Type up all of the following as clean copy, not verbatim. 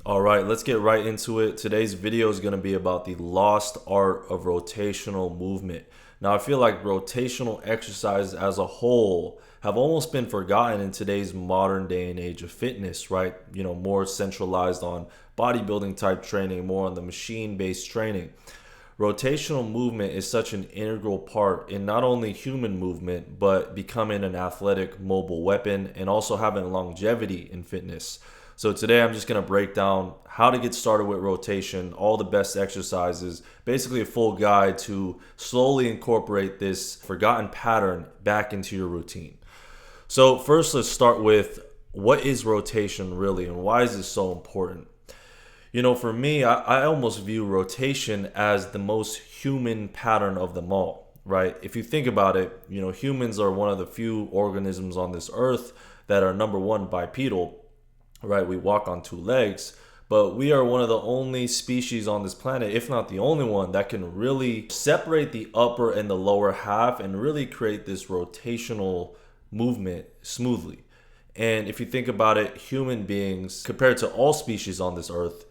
All right, let's get right into it. Today's video is going to be about the lost art of rotational movement. Now, I feel like rotational exercises as a whole have almost been forgotten in today's modern day and age of fitness, right? More centralized on bodybuilding type training, more on the machine-based training. Rotational movement is such an integral part in not only human movement, but becoming an athletic mobile weapon and also having longevity in fitness. So today I'm just going to break down how to get started with rotation, all the best exercises, basically a full guide to slowly incorporate this forgotten pattern back into your routine. So first, let's start with what is rotation really and why is this so important? For me, I almost view rotation as the most human pattern of them all, right? If you think about it, humans are one of the few organisms on this earth that are number one bipedal, right? We walk on two legs, but we are one of the only species on this planet, if not the only one, that can really separate the upper and the lower half and really create this rotational movement smoothly. And if you think about it, human beings, compared to all species on this earth,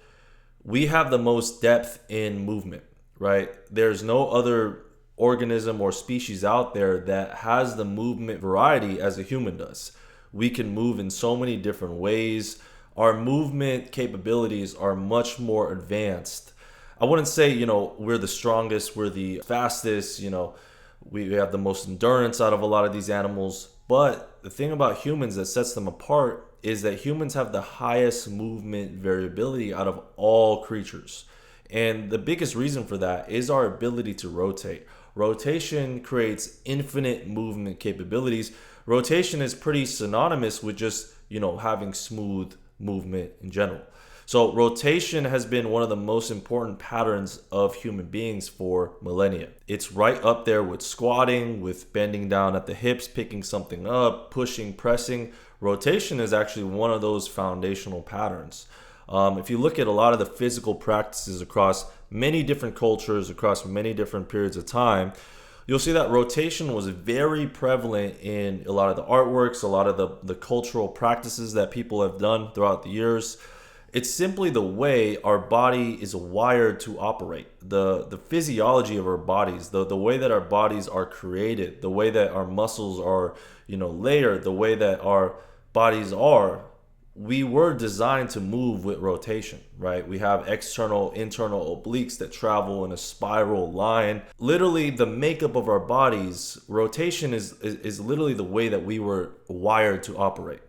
we have the most depth in movement, right? There's no other organism or species out there that has the movement variety as a human does. We can move in so many different ways. Our movement capabilities are much more advanced. I wouldn't say, we're the strongest, we're the fastest, we have the most endurance out of a lot of these animals. But the thing about humans that sets them apart is that humans have the highest movement variability out of all creatures. And the biggest reason for that is our ability to rotate. Rotation creates infinite movement capabilities. Rotation is pretty synonymous with just, having smooth movement in general. So rotation has been one of the most important patterns of human beings for millennia. It's right up there with squatting, with bending down at the hips, picking something up, pushing, pressing. Rotation is actually one of those foundational patterns. If you look at a lot of the physical practices across many different cultures, across many different periods of time, you'll see that rotation was very prevalent in a lot of the artworks, a lot of the cultural practices that people have done throughout the years. It's simply the way our body is wired to operate, the physiology of our bodies, the way that our bodies are created, the way that our muscles are, layered, the way that our bodies are. We were designed to move with rotation, right? We have external, internal obliques that travel in a spiral line. Literally, the makeup of our bodies, rotation is literally the way that we were wired to operate.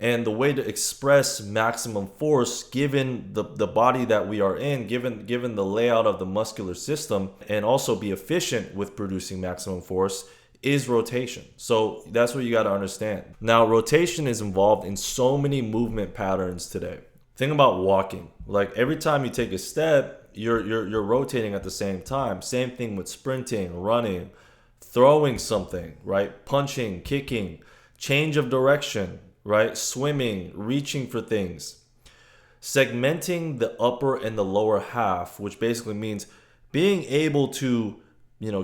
And the way to express maximum force given the body that we are in, given the layout of the muscular system, and also be efficient with producing maximum force is rotation. So that's what you got to understand. Now, rotation is involved in so many movement patterns today. Think about walking. Like every time you take a step, you're rotating at the same time. Same thing with sprinting, running, throwing something, right? Punching, kicking, change of direction, right? Swimming, reaching for things. Segmenting the upper and the lower half, which basically means being able to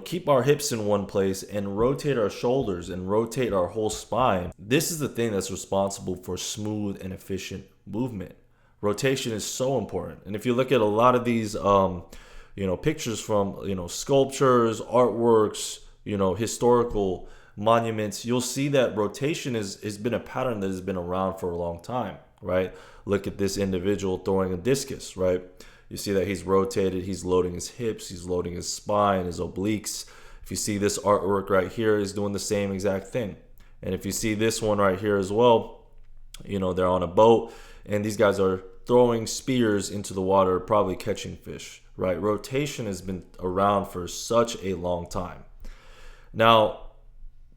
keep our hips in one place and rotate our shoulders and rotate our whole spine. This is the thing that's responsible for smooth and efficient movement. Rotation is so important. And if you look at a lot of these, pictures from, sculptures, artworks, historical monuments, you'll see that rotation has been a pattern that has been around for a long time, right? Look at this individual throwing a discus, right? You see that he's rotated, he's loading his hips, he's loading his spine, his obliques. If you see this artwork right here, he's doing the same exact thing. And if you see this one right here as well, they're on a boat and these guys are throwing spears into the water, probably catching fish, right? Rotation has been around for such a long time. Now,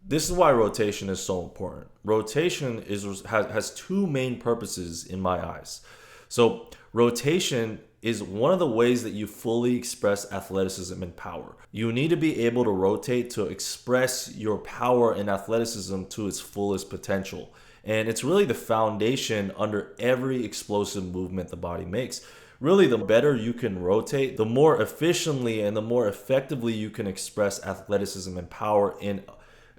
this is why rotation is so important. Rotation has two main purposes in my eyes. So rotation is one of the ways that you fully express athleticism and power. You need to be able to rotate to express your power and athleticism to its fullest potential. And it's really the foundation under every explosive movement the body makes. Really, the better you can rotate, the more efficiently and the more effectively you can express athleticism and power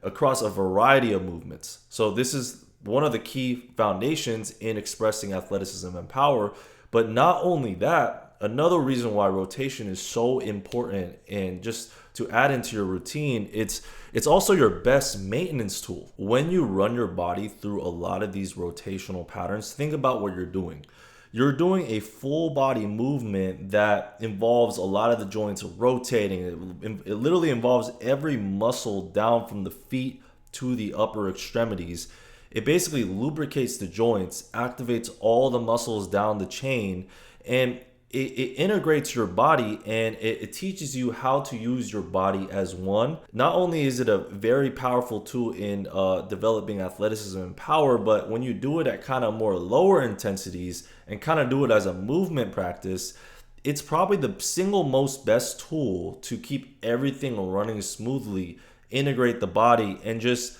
across a variety of movements. So this is one of the key foundations in expressing athleticism and power. But not only that, another reason why rotation is so important, and just to add into your routine, it's also your best maintenance tool. When you run your body through a lot of these rotational patterns, think about what you're doing. You're doing a full body movement that involves a lot of the joints rotating. It literally involves every muscle down from the feet to the upper extremities. It basically lubricates the joints, activates all the muscles down the chain, and it integrates your body, and it teaches you how to use your body as one. Not only is it a very powerful tool in developing athleticism and power, but when you do it at kind of more lower intensities and kind of do it as a movement practice, it's probably the single most best tool to keep everything running smoothly, integrate the body, and just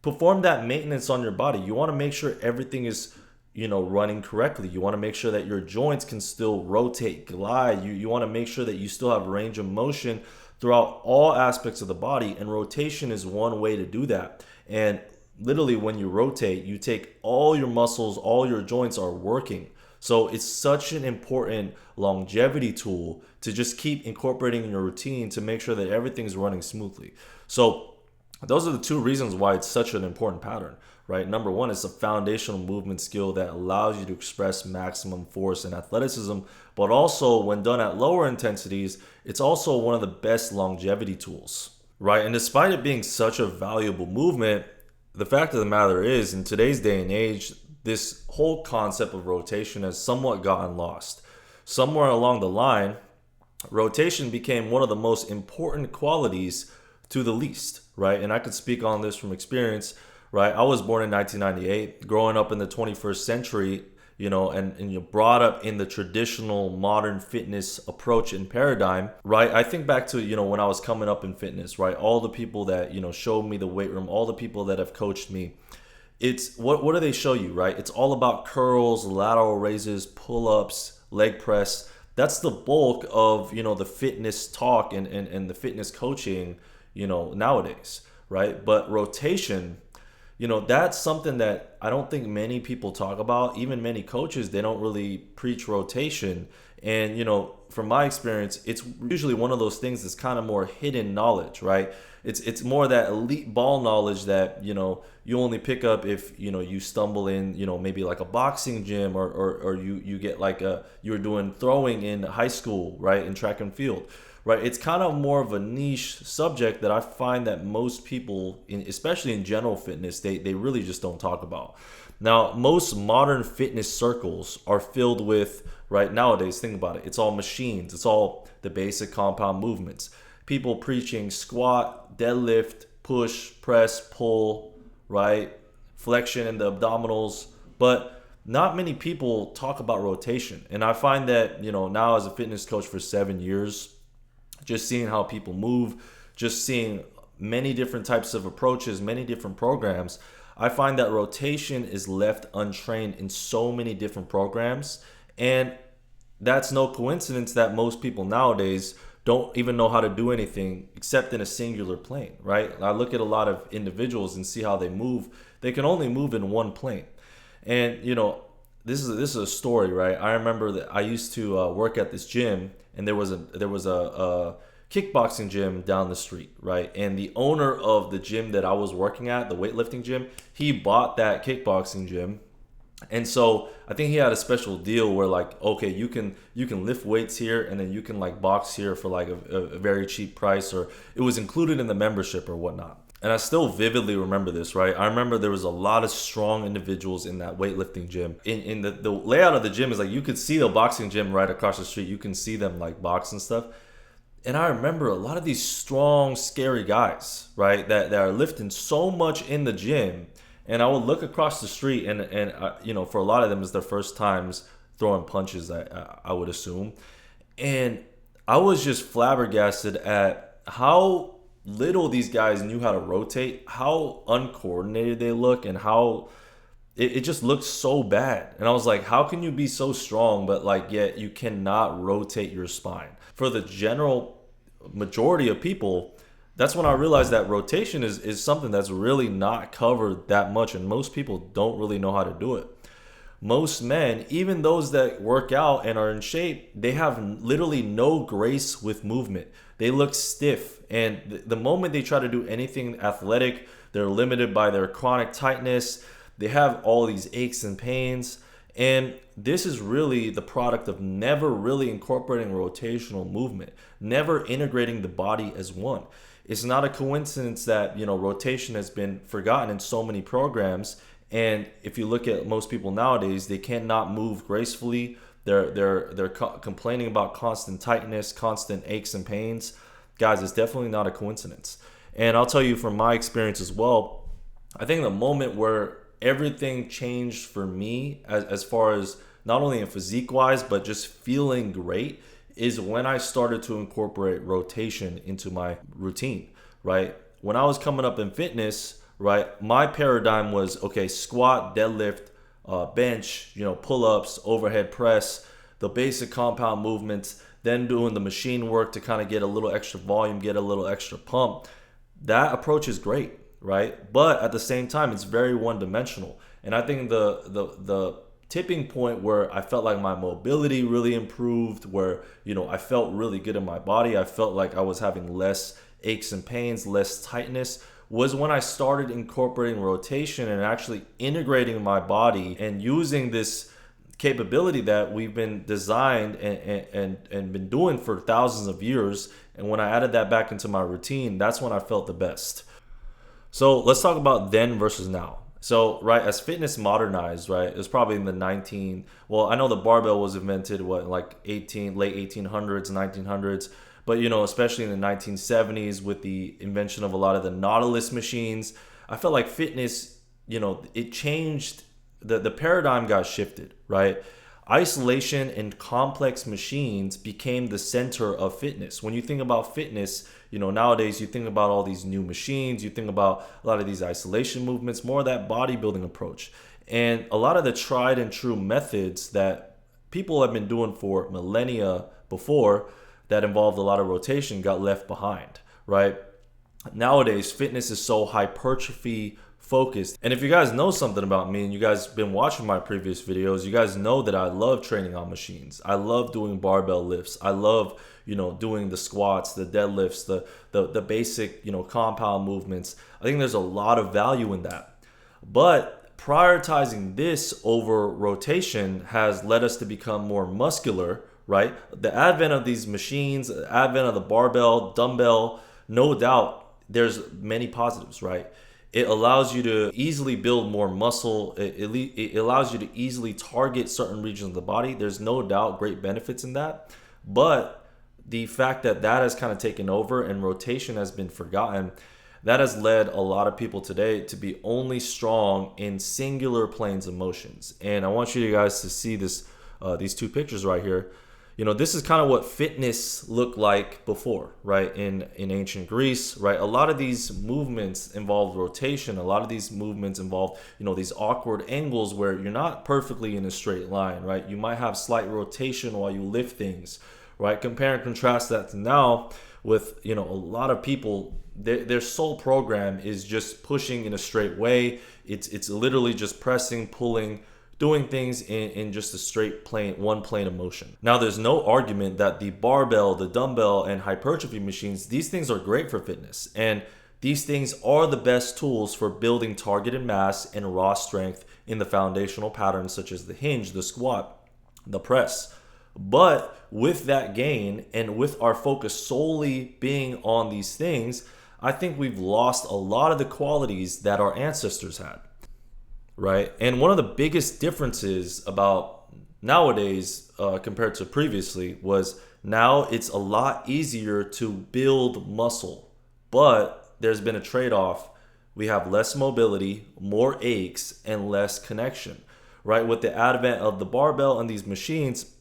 perform that maintenance on your body. You want to make sure everything is running correctly. You want to make sure that your joints can still rotate, glide. You want to make sure that you still have range of motion throughout all aspects of the body, and rotation is one way to do that. And literally, when you rotate, you take all your muscles, all your joints are working. So it's such an important longevity tool to just keep incorporating in your routine to make sure that everything's running smoothly. So those are the two reasons why it's such an important pattern, right? Number one, it's a foundational movement skill that allows you to express maximum force and athleticism, but also when done at lower intensities, it's also one of the best longevity tools, right? And despite it being such a valuable movement, the fact of the matter is, in today's day and age, this whole concept of rotation has somewhat gotten lost. Somewhere along the line, rotation became one of the most important qualities to the least, right? And I could speak on this from experience, right? I was born in 1998, growing up in the 21st century, and you're brought up in the traditional modern fitness approach and paradigm, right? I think back to, when I was coming up in fitness, right? All the people that, showed me the weight room, all the people that have coached me, it's what do they show you, right? It's all about curls, lateral raises, pull-ups, leg press. That's the bulk of, the fitness talk and the fitness coaching, nowadays, right? But rotation, that's something that I don't think many people talk about. Even many coaches, they don't really preach rotation. And, from my experience, it's usually one of those things that's kind of more hidden knowledge, right? It's more that elite ball knowledge that, you only pick up if, you stumble in, maybe like a boxing gym, or you get like you were doing throwing in high school, right? In track and field. Right, it's kind of more of a niche subject that I find that most people, especially in general fitness, they really just don't talk about. Now, most modern fitness circles are filled with, right, nowadays, think about it, it's all machines, it's all the basic compound movements. People preaching squat, deadlift, push, press, pull, right, flexion in the abdominals, but not many people talk about rotation. And I find that, now as a fitness coach for 7 years, just seeing how people move, just seeing many different types of approaches, many different programs, I find that rotation is left untrained in so many different programs. And that's no coincidence that most people nowadays don't even know how to do anything except in a singular plane, right? I look at a lot of individuals and see how they move. They can only move in one plane. And, this is a story, right? I remember that I used to work at this gym, and there was a kickboxing gym down the street, right? And the owner of the gym that I was working at, the weightlifting gym, he bought that kickboxing gym. And so I think he had a special deal where, like, okay, you can lift weights here, and then you can like box here for like a very cheap price, or it was included in the membership or whatnot. And I still vividly remember this, right? I remember there was a lot of strong individuals in that weightlifting gym. In the layout of the gym is like, you could see the boxing gym right across the street. You can see them like box and stuff. And I remember a lot of these strong, scary guys, right? That are lifting so much in the gym. And I would look across the street, and for a lot of them, it's their first times throwing punches, I would assume. And I was just flabbergasted at how little these guys knew how to rotate, how uncoordinated they look, and how it just looked so bad. And I was like, how can you be so strong, but like yet you cannot rotate your spine? For the general majority of people, that's when I realized that rotation is something that's really not covered that much, and most people don't really know how to do it. most men, even those that work out and are in shape, they have literally no grace with movement. They look stiff. And the moment they try to do anything athletic, they're limited by their chronic tightness. They have all these aches and pains. And this is really the product of never really incorporating rotational movement, never integrating the body as one. It's not a coincidence that, rotation has been forgotten in so many programs. And if you look at most people nowadays, they cannot move gracefully. They're complaining about constant tightness, constant aches and pains. Guys, it's definitely not a coincidence. And I'll tell you from my experience as well, I think the moment where everything changed for me as far as not only in physique wise, but just feeling great, is when I started to incorporate rotation into my routine, right? When I was coming up in fitness, right, my paradigm was, okay, squat, deadlift, bench, pull-ups, overhead press, the basic compound movements, then doing the machine work to kind of get a little extra volume, get a little extra pump. That approach is great, right? But at the same time, it's very one-dimensional. And I think the tipping point where I felt like my mobility really improved, where I felt really good in my body, I felt like I was having less aches and pains, less tightness, was when I started incorporating rotation and actually integrating my body and using this capability that we've been designed and been doing for thousands of years. And when I added that back into my routine, that's when I felt the best. So let's talk about then versus now. So, right, as fitness modernized, right, it was probably in the I know the barbell was invented, late 1800s, 1900s, but, especially in the 1970s with the invention of a lot of the Nautilus machines, I felt like fitness, it changed, the paradigm got shifted, right? Isolation and complex machines became the center of fitness. When you think about fitness, nowadays you think about all these new machines, you think about a lot of these isolation movements, more of that bodybuilding approach. And a lot of the tried and true methods that people have been doing for millennia before that involved a lot of rotation got left behind, right? Nowadays, fitness is so hypertrophy focused. And if you guys know something about me and you guys been watching my previous videos, you guys know that I love training on machines. I love doing barbell lifts. I love, doing the squats, the deadlifts, the basic, compound movements. I think there's a lot of value in that. But prioritizing this over rotation has led us to become more muscular, right? The advent of these machines, the advent of the barbell, dumbbell, no doubt there's many positives, right? It allows you to easily build more muscle. It allows you to easily target certain regions of the body. There's no doubt great benefits in that. But the fact that has kind of taken over and rotation has been forgotten, that has led a lot of people today to be only strong in singular planes of motions. And I want you guys to see this, these two pictures right here. This is kind of what fitness looked like before, right? In ancient Greece, right? A lot of these movements involved rotation. A lot of these movements involve, these awkward angles where you're not perfectly in a straight line, right? You might have slight rotation while you lift things, right? Compare and contrast that to now with, a lot of people, their sole program is just pushing in a straight way. It's literally just pressing, pulling, doing things in just a straight plane, one plane of motion. Now, there's no argument that the barbell, the dumbbell, and hypertrophy machines, these things are great for fitness. And these things are the best tools for building targeted mass and raw strength in the foundational patterns such as the hinge, the squat, the press. But with that gain and with our focus solely being on these things, I think we've lost a lot of the qualities that our ancestors had. Right. And one of the biggest differences about nowadays compared to previously was now it's a lot easier to build muscle, but there's been a trade-off. We have less mobility, more aches, and less connection, right? With the advent of the barbell and these machines,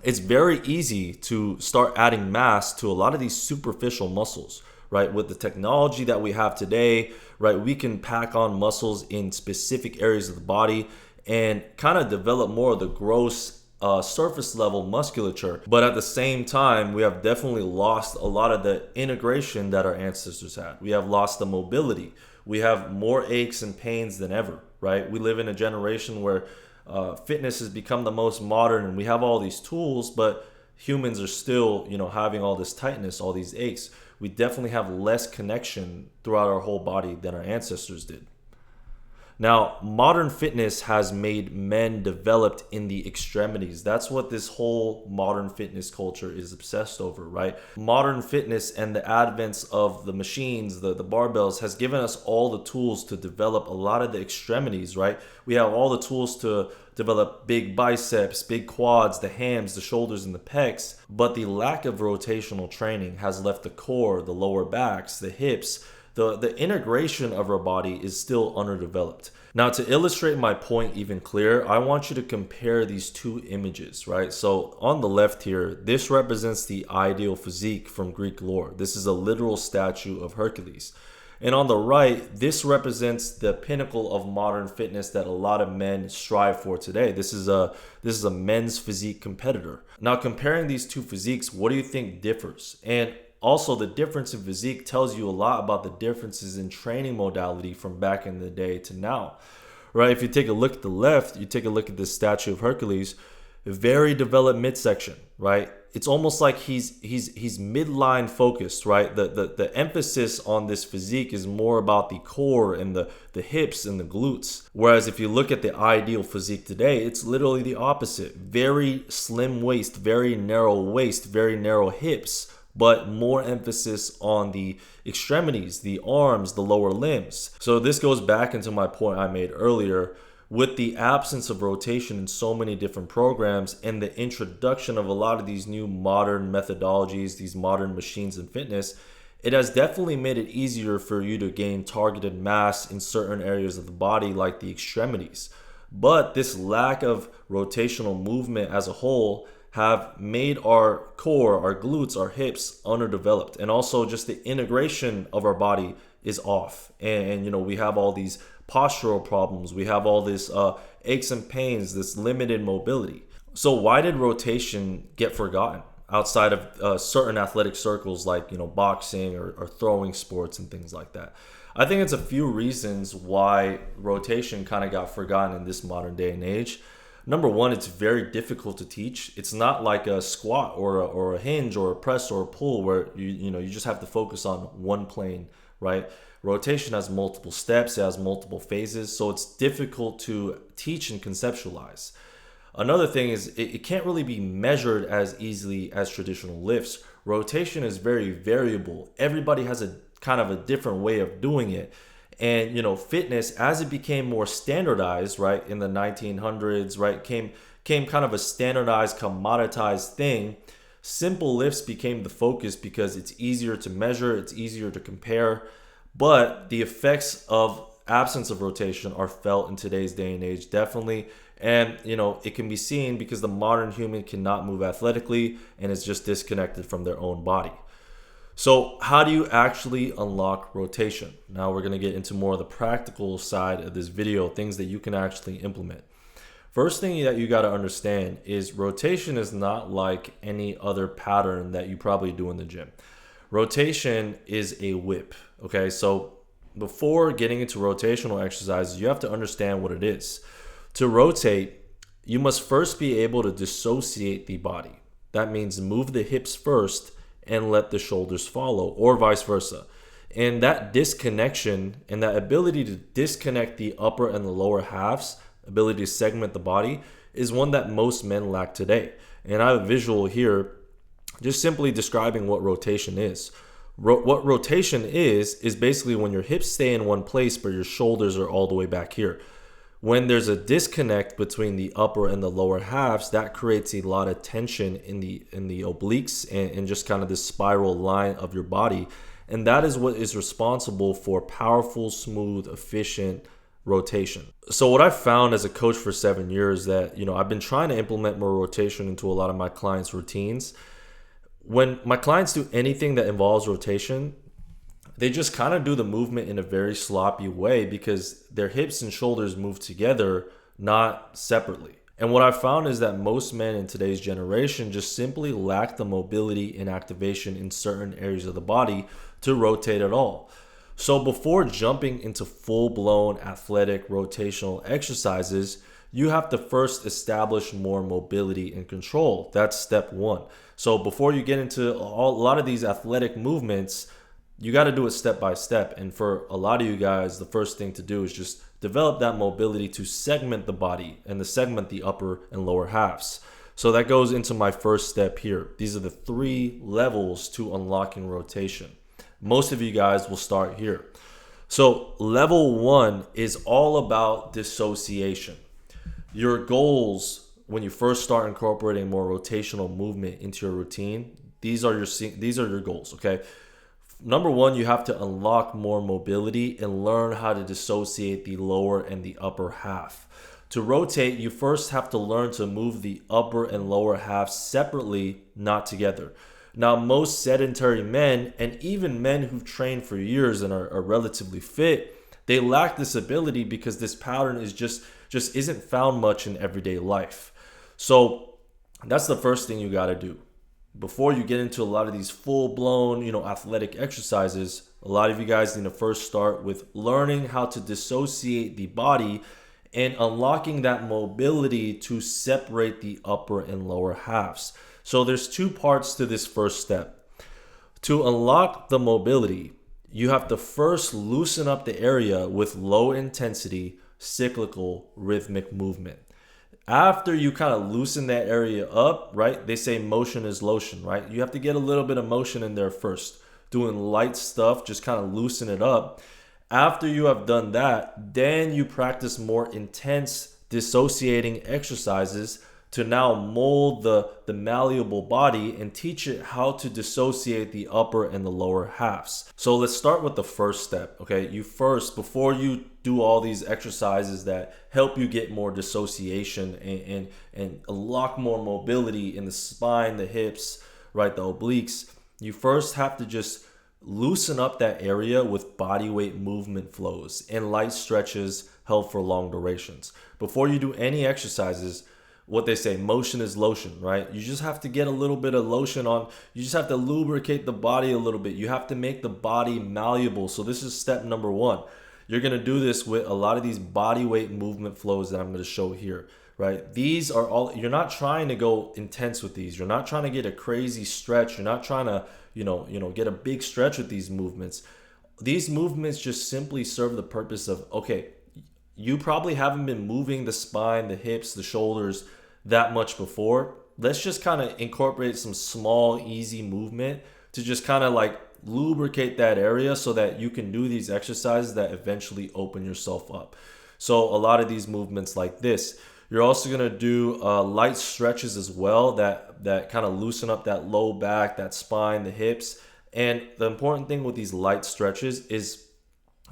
it's very easy to start adding mass to a lot of these superficial muscles. Right, with the technology that we have today, right, we can pack on muscles in specific areas of the body and kind of develop more of the gross surface level musculature. But at the same time, we have definitely lost a lot of the integration that our ancestors had. We have lost the mobility. We have more aches and pains than ever, right? We live in a generation where fitness has become the most modern and we have all these tools, but humans are still, having all this tightness, all these aches. We definitely have less connection throughout our whole body than our ancestors did. Now, modern fitness has made men developed in the extremities. That's what this whole modern fitness culture is obsessed over, right? Modern fitness and the advents of the machines, the barbells, has given us all the tools to develop a lot of the extremities, right? We have all the tools to develop big biceps, big quads, the hams, the shoulders, and the pecs. But the lack of rotational training has left the core, the lower backs, the hips, the integration of our body is still underdeveloped. Now, to illustrate my point even clearer, I want you to compare these two images, right? So on the left here, this represents the ideal physique from Greek lore. This is a literal statue of Hercules. And on the right, this represents the pinnacle of modern fitness that a lot of men strive for today. This is a men's physique competitor. Now, comparing these two physiques, what do you think differs? And also, the difference in physique tells you a lot about the differences in training modality from back in the day to now, right? If you take a look at the left, you take a look at this statue of Hercules, very developed midsection, right? It's almost like he's midline focused, right? The emphasis on this physique is more about the core and the hips and the glutes. Whereas if you look at the ideal physique today, it's literally the opposite. Very slim waist, very narrow hips, but more emphasis on the extremities, the arms, the lower limbs. So this goes back into my point I made earlier. With the absence of rotation in so many different programs and the introduction of a lot of these new modern methodologies, these modern machines in fitness, it has definitely made it easier for you to gain targeted mass in certain areas of the body like the extremities. But this lack of rotational movement as a whole have made our core, our glutes, our hips underdeveloped. And also just the integration of our body is off. And we have all these postural problems. We have all this aches and pains, this limited mobility. So why did rotation get forgotten outside of certain athletic circles like, boxing or throwing sports and things like that? I think it's a few reasons why rotation kind of got forgotten in this modern day and age. Number one, it's very difficult to teach. It's not like a squat or a hinge or a press or a pull where you just have to focus on one plane, right? Rotation has multiple steps, it has multiple phases, so it's difficult to teach and conceptualize. Another thing is it can't really be measured as easily as traditional lifts. Rotation is very variable. Everybody has a kind of a different way of doing it. And fitness, as it became more standardized, right, in the 1900s, right, came kind of a standardized, commoditized thing. Simple lifts became the focus because it's easier to measure, it's easier to compare. But the effects of absence of rotation are felt in today's day and age, definitely. And it can be seen because the modern human cannot move athletically and is just disconnected from their own body. So how do you actually unlock rotation? Now we're going to get into more of the practical side of this video, things that you can actually implement. First thing that you got to understand is rotation is not like any other pattern that you probably do in the gym. Rotation is a whip, okay? So before getting into rotational exercises, you have to understand what it is. To rotate, you must first be able to dissociate the body. That means move the hips first and let the shoulders follow, or vice versa. And that disconnection and that ability to disconnect the upper and the lower halves, ability to segment the body, is one that most men lack today. And I have a visual here just simply describing what rotation is. What rotation is basically when your hips stay in one place but your shoulders are all the way back here. When there's a disconnect between the upper and the lower halves, that creates a lot of tension in the obliques and just kind of this spiral line of your body. And that is what is responsible for powerful, smooth, efficient rotation. So what I've found as a coach for 7 years that, I've been trying to implement more rotation into a lot of my clients' routines. When my clients do anything that involves rotation, they just kind of do the movement in a very sloppy way because their hips and shoulders move together, not separately. And what I found is that most men in today's generation just simply lack the mobility and activation in certain areas of the body to rotate at all. So before jumping into full-blown athletic rotational exercises, you have to first establish more mobility and control. That's step one. So before you get into a lot of these athletic movements, you got to do it step by step. And for a lot of you guys, the first thing to do is just develop that mobility to segment the body and to segment the upper and lower halves. So that goes into my first step here. These are the 3 levels to unlocking rotation. Most of you guys will start here. So level 1 is all about dissociation. Your goals when you first start incorporating more rotational movement into your routine, these are your goals, okay? Number 1, you have to unlock more mobility and learn how to dissociate the lower and the upper half. To rotate, you first have to learn to move the upper and lower halves separately, not together. Now, most sedentary men, and even men who've trained for years and are relatively fit, they lack this ability because this pattern is just isn't found much in everyday life. So that's the first thing you got to do. Before you get into a lot of these full-blown, athletic exercises, a lot of you guys need to first start with learning how to dissociate the body and unlocking that mobility to separate the upper and lower halves. So there's 2 parts to this first step. To unlock the mobility, you have to first loosen up the area with low intensity, cyclical, rhythmic movement. After you kind of loosen that area up, right? They say motion is lotion, right? You have to get a little bit of motion in there first. Doing light stuff, just kind of loosen it up. After you have done that, then you practice more intense dissociating exercises to now mold the malleable body and teach it how to dissociate the upper and the lower halves. So let's start with the first step, okay? Before you do all these exercises that help you get more dissociation and unlock more mobility in the spine, the hips, right, the obliques, you first have to just loosen up that area with body weight movement flows and light stretches held for long durations. Before you do any exercises, what they say, motion is lotion, right? You just have to get a little bit of lotion on. You just have to lubricate the body a little bit. You have to make the body malleable. So this is step number 1. You're going to do this with a lot of these body weight movement flows that I'm going to show here, right? These are all, you're not trying to go intense with these. You're not trying to get a crazy stretch. You're not trying to, get a big stretch with these movements. These movements just simply serve the purpose of, okay, you probably haven't been moving the spine, the hips, the shoulders that much before. Let's just kind of incorporate some small, easy movement to just kind of like lubricate that area so that you can do these exercises that eventually open yourself up. So a lot of these movements like this. You're also going to do light stretches as well that kind of loosen up that low back, that spine, the hips. And the important thing with these light stretches is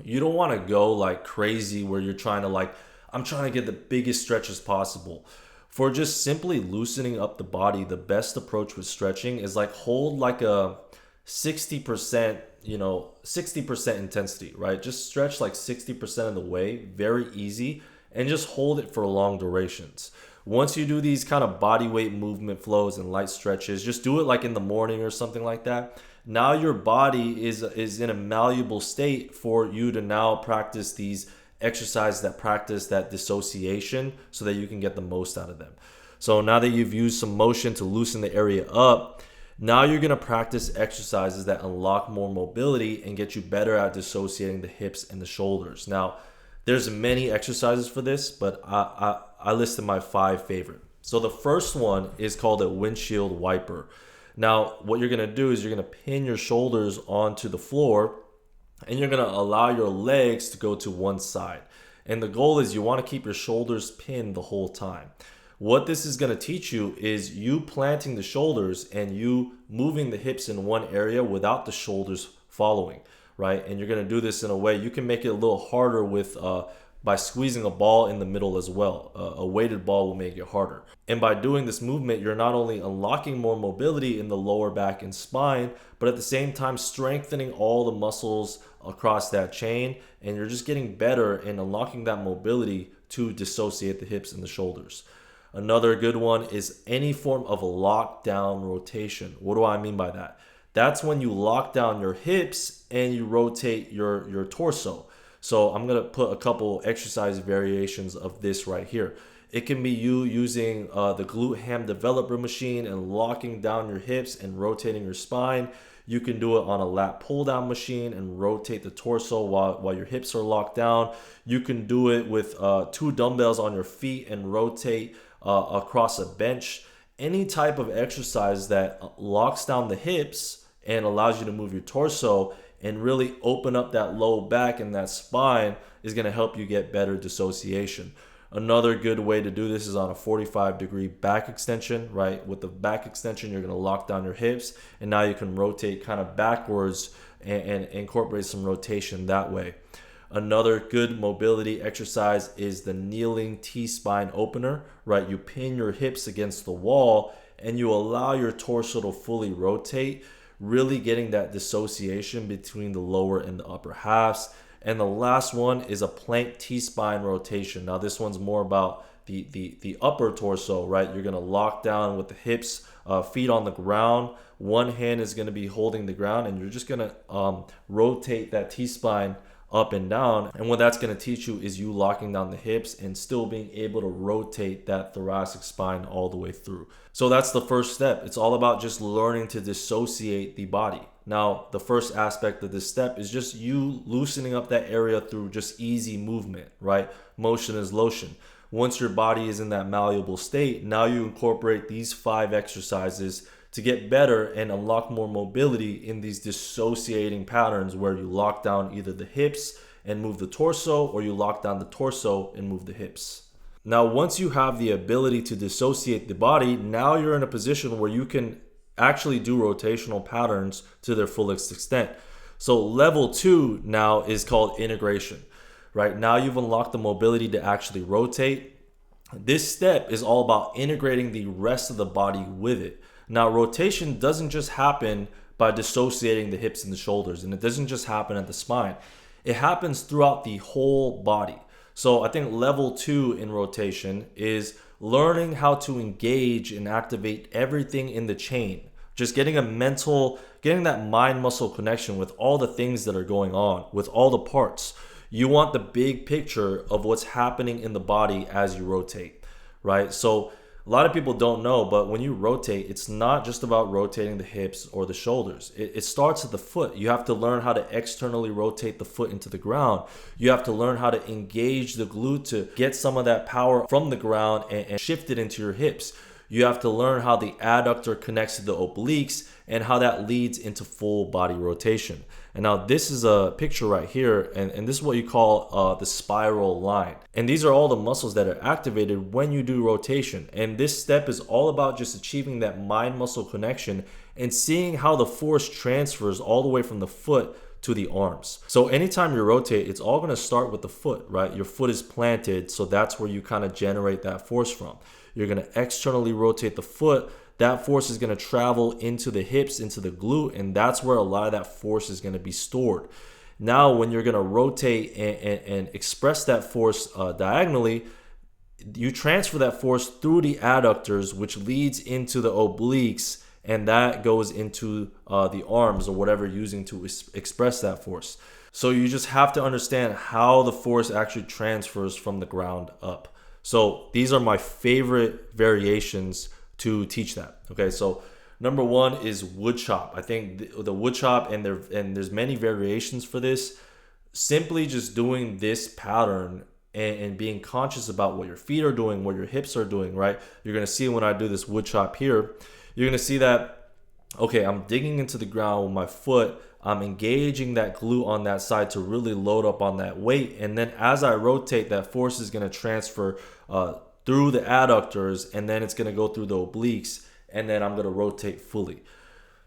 you don't want to go like crazy where you're trying to I'm trying to get the biggest stretches possible. For just simply loosening up the body, the best approach with stretching is hold a 60%, 60% intensity, right? Just stretch 60% of the way, very easy, and just hold it for long durations. Once you do these kind of body weight movement flows and light stretches, just do it in the morning or something like that. Now your body is in a malleable state for you to now practice these exercises that practice that dissociation so that you can get the most out of them. So now that you've used some motion to loosen the area up, now you're going to practice exercises that unlock more mobility and get you better at dissociating the hips and the shoulders. Now, there's many exercises for this, but I listed my 5 favorite. So the first one is called a windshield wiper. Now, what you're going to do is you're going to pin your shoulders onto the floor and you're going to allow your legs to go to one side. And the goal is you want to keep your shoulders pinned the whole time. What this is going to teach you is you planting the shoulders and you moving the hips in one area without the shoulders following, right? And you're going to do this in a way you can make it a little harder with by squeezing a ball in the middle as well. A weighted ball will make it harder. And by doing this movement, you're not only unlocking more mobility in the lower back and spine, but at the same time strengthening all the muscles across that chain, and you're just getting better in unlocking that mobility to dissociate the hips and the shoulders. Another good one is any form of lockdown rotation. What do I mean by that? That's when you lock down your hips and you rotate your torso. So I'm going to put a couple exercise variations of this right here. It can be you using the glute ham developer machine and locking down your hips and rotating your spine. You can do it on a lat pull down machine and rotate the torso while your hips are locked down. You can do it with 2 dumbbells on your feet and rotate across a bench. Any type of exercise that locks down the hips and allows you to move your torso and really open up that low back and that spine is going to help you get better dissociation. Another good way to do this is on a 45-degree back extension, right? With the back extension, you're going to lock down your hips, and now you can rotate kind of backwards and incorporate some rotation that way. Another good mobility exercise is the kneeling T-spine opener, right? You pin your hips against the wall and you allow your torso to fully rotate, really getting that dissociation between the lower and the upper halves. And the last one is a plank T-spine rotation. Now this one's more about the upper torso, right? You're gonna lock down with the hips, feet on the ground. One hand is gonna be holding the ground, and you're just gonna rotate that T-spine up and down. And what that's going to teach you is you locking down the hips and still being able to rotate that thoracic spine all the way through. So that's the first step. It's all about just learning to dissociate the body. Now, the first aspect of this step is just you loosening up that area through just easy movement, right? Motion is lotion. Once your body is in that malleable state, now you incorporate these 5 exercises to get better and unlock more mobility in these dissociating patterns where you lock down either the hips and move the torso, or you lock down the torso and move the hips. Now, once you have the ability to dissociate the body, now you're in a position where you can actually do rotational patterns to their fullest extent. So level 2 now is called integration, right? Now you've unlocked the mobility to actually rotate. This step is all about integrating the rest of the body with it. Now, rotation doesn't just happen by dissociating the hips and the shoulders, and it doesn't just happen at the spine. It happens throughout the whole body. So I think level 2 in rotation is learning how to engage and activate everything in the chain. Just getting that mind-muscle connection with all the things that are going on, with all the parts. You want the big picture of what's happening in the body as you rotate, right? So a lot of people don't know, but when you rotate, it's not just about rotating the hips or the shoulders. It starts at the foot. You have to learn how to externally rotate the foot into the ground. You have to learn how to engage the glute to get some of that power from the ground and shift it into your hips. You have to learn how the adductor connects to the obliques and how that leads into full body rotation. And now this is a picture right here, and this is what you call the spiral line. And these are all the muscles that are activated when you do rotation. And this step is all about just achieving that mind-muscle connection and seeing how the force transfers all the way from the foot to the arms. So anytime you rotate, it's all going to start with the foot, right? Your foot is planted, so that's where you kind of generate that force from. You're going to externally rotate the foot. That force is going to travel into the hips, into the glute, and that's where a lot of that force is going to be stored. Now, when you're going to rotate and express that force diagonally, you transfer that force through the adductors, which leads into the obliques, and that goes into the arms or whatever you're using to express that force. So you just have to understand how the force actually transfers from the ground up. So these are my favorite variations to teach that. Okay, so number 1 is wood chop. I think the wood chop, and there's many variations for this. Simply just doing this pattern and being conscious about what your feet are doing, what your hips are doing, right? You're gonna see when I do this wood chop here, you're gonna see that, okay, I'm digging into the ground with my foot. I'm engaging that glute on that side to really load up on that weight. And then as I rotate, that force is going to transfer through the adductors, and then it's going to go through the obliques, and then I'm going to rotate fully.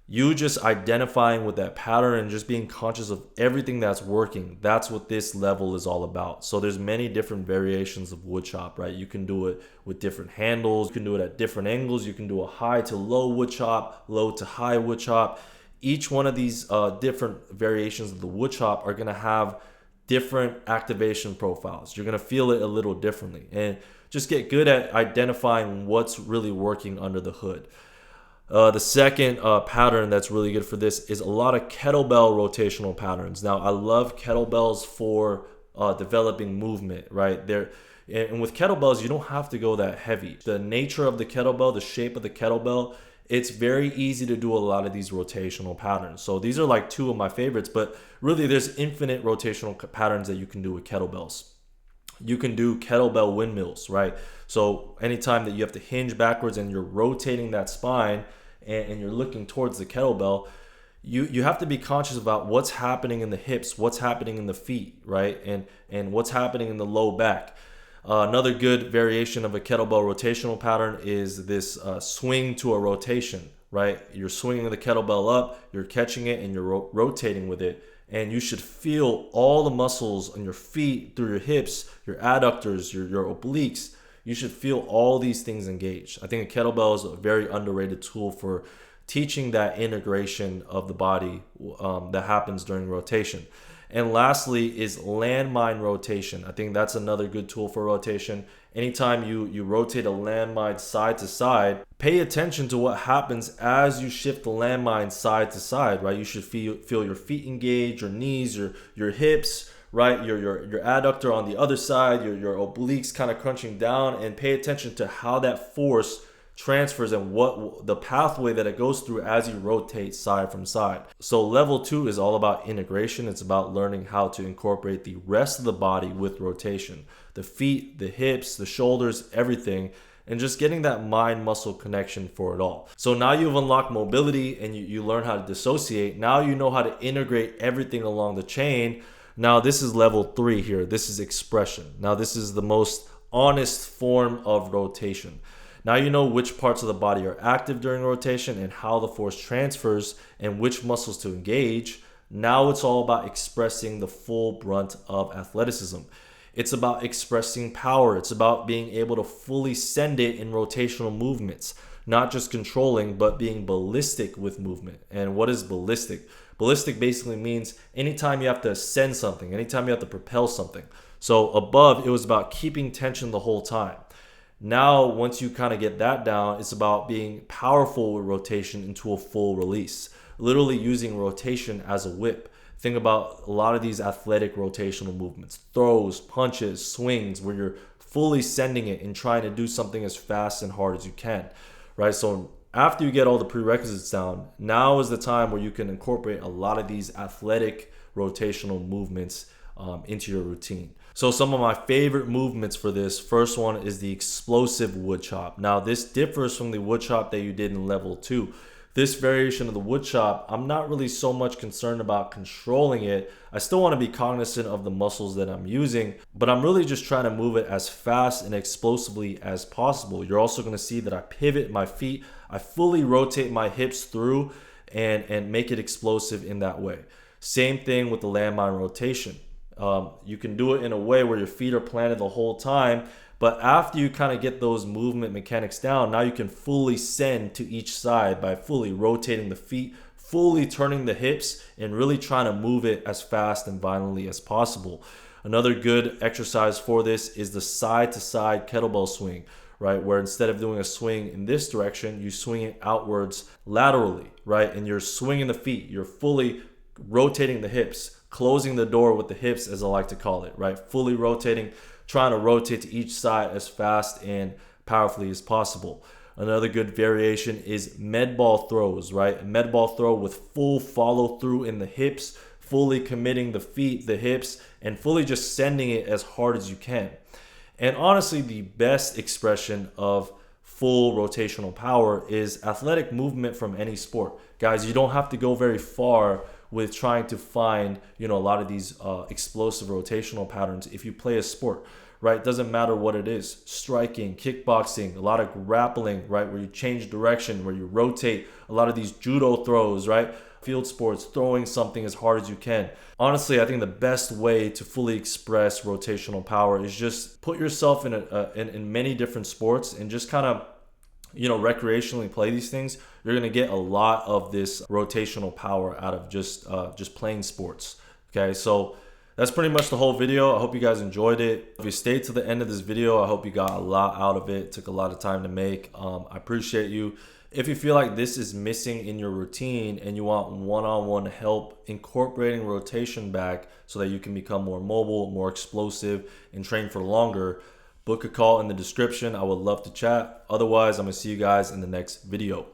You just identifying with that pattern and just being conscious of everything that's working. That's what this level is all about. So there's many different variations of wood chop, right? You can do it with different handles. You can do it at different angles. You can do a high to low wood chop, low to high wood chop. Each one of these different variations of the wood chop are going to have different activation profiles. You're going to feel it a little differently, and just get good at identifying what's really working under the hood. The second pattern that's really good for this is a lot of kettlebell rotational patterns. Now, I love kettlebells for developing movement, right? And with kettlebells, you don't have to go that heavy. The nature of the kettlebell, the shape of the kettlebell, it's very easy to do a lot of these rotational patterns. So these are like two of my favorites, but really there's infinite rotational patterns that you can do with kettlebells. You can do kettlebell windmills, right? So anytime that you have to hinge backwards and you're rotating that spine and you're looking towards the kettlebell, you have to be conscious about what's happening in the hips, what's happening in the feet, right? And what's happening in the low back. Another good variation of a kettlebell rotational pattern is this swing to a rotation, right? You're swinging the kettlebell up, you're catching it, and you're rotating with it. And you should feel all the muscles on your feet, through your hips, your adductors, your obliques. You should feel all these things engaged. I think a kettlebell is a very underrated tool for teaching that integration of the body that happens during rotation. And lastly is landmine rotation. I think that's another good tool for rotation. Anytime you rotate a landmine side to side, pay attention to what happens as you shift the landmine side to side, right? You should feel your feet engage, your knees, your hips, right? Your adductor on the other side, your obliques kind of crunching down, and pay attention to how that force transfers and what the pathway that it goes through as you rotate side from side. So level 2 is all about integration. It's about learning how to incorporate the rest of the body with rotation, the feet, the hips, the shoulders, everything, and just getting that mind muscle connection for it all. So now you've unlocked mobility and you learn how to dissociate. Now you know how to integrate everything along the chain. Now this is level 3 here. This is expression. Now this is the most honest form of rotation. Now you know which parts of the body are active during rotation and how the force transfers and which muscles to engage. Now it's all about expressing the full brunt of athleticism. It's about expressing power. It's about being able to fully send it in rotational movements, not just controlling, but being ballistic with movement. And what is ballistic? Ballistic basically means anytime you have to send something, anytime you have to propel something. So above, it was about keeping tension the whole time. Now, once you kind of get that down, it's about being powerful with rotation into a full release, literally using rotation as a whip. Think about a lot of these athletic rotational movements, throws, punches, swings, where you're fully sending it and trying to do something as fast and hard as you can, right? So after you get all the prerequisites down, now is the time where you can incorporate a lot of these athletic rotational movements into your routine. So some of my favorite movements for this, first one is the explosive wood chop. Now this differs from the wood chop that you did in level 2. This variation of the wood chop, I'm not really so much concerned about controlling it. I still want to be cognizant of the muscles that I'm using, but I'm really just trying to move it as fast and explosively as possible. You're also going to see that I pivot my feet, I fully rotate my hips through and make it explosive in that way. Same thing with the landmine rotation. You can do it in a way where your feet are planted the whole time, but after you kind of get those movement mechanics down, now you can fully send to each side by fully rotating the feet, fully turning the hips, and really trying to move it as fast and violently as possible. Another good exercise for this is the side to side kettlebell swing, right? Where instead of doing a swing in this direction, you swing it outwards laterally, right? And you're swinging the feet, you're fully rotating the hips, closing the door with the hips, as I like to call it, right? Fully rotating, trying to rotate to each side as fast and powerfully as possible. Another good variation is med ball throws, right? A med ball throw with full follow through in the hips, fully committing the feet, the hips, and fully just sending it as hard as you can. And honestly, the best expression of full rotational power is athletic movement from any sport. Guys, you don't have to go very far with trying to find, a lot of these explosive rotational patterns if you play a sport, right? Doesn't matter what it is. Striking, kickboxing, a lot of grappling, right? Where you change direction, where you rotate, a lot of these judo throws, right? Field sports, throwing something as hard as you can. Honestly, I think the best way to fully express rotational power is just put yourself in many different sports and just kind of recreationally play these things. You're going to get a lot of this rotational power out of just playing sports. Okay, so that's pretty much the whole video. I hope you guys enjoyed it. If you stayed to the end of this video, I hope you got a lot out of it. It took a lot of time to make. I appreciate you. If you feel like this is missing in your routine and you want one-on-one help incorporating rotation back so that you can become more mobile, more explosive, and train for longer, Book a call in the description. I would love to chat. Otherwise, I'm going to see you guys in the next video.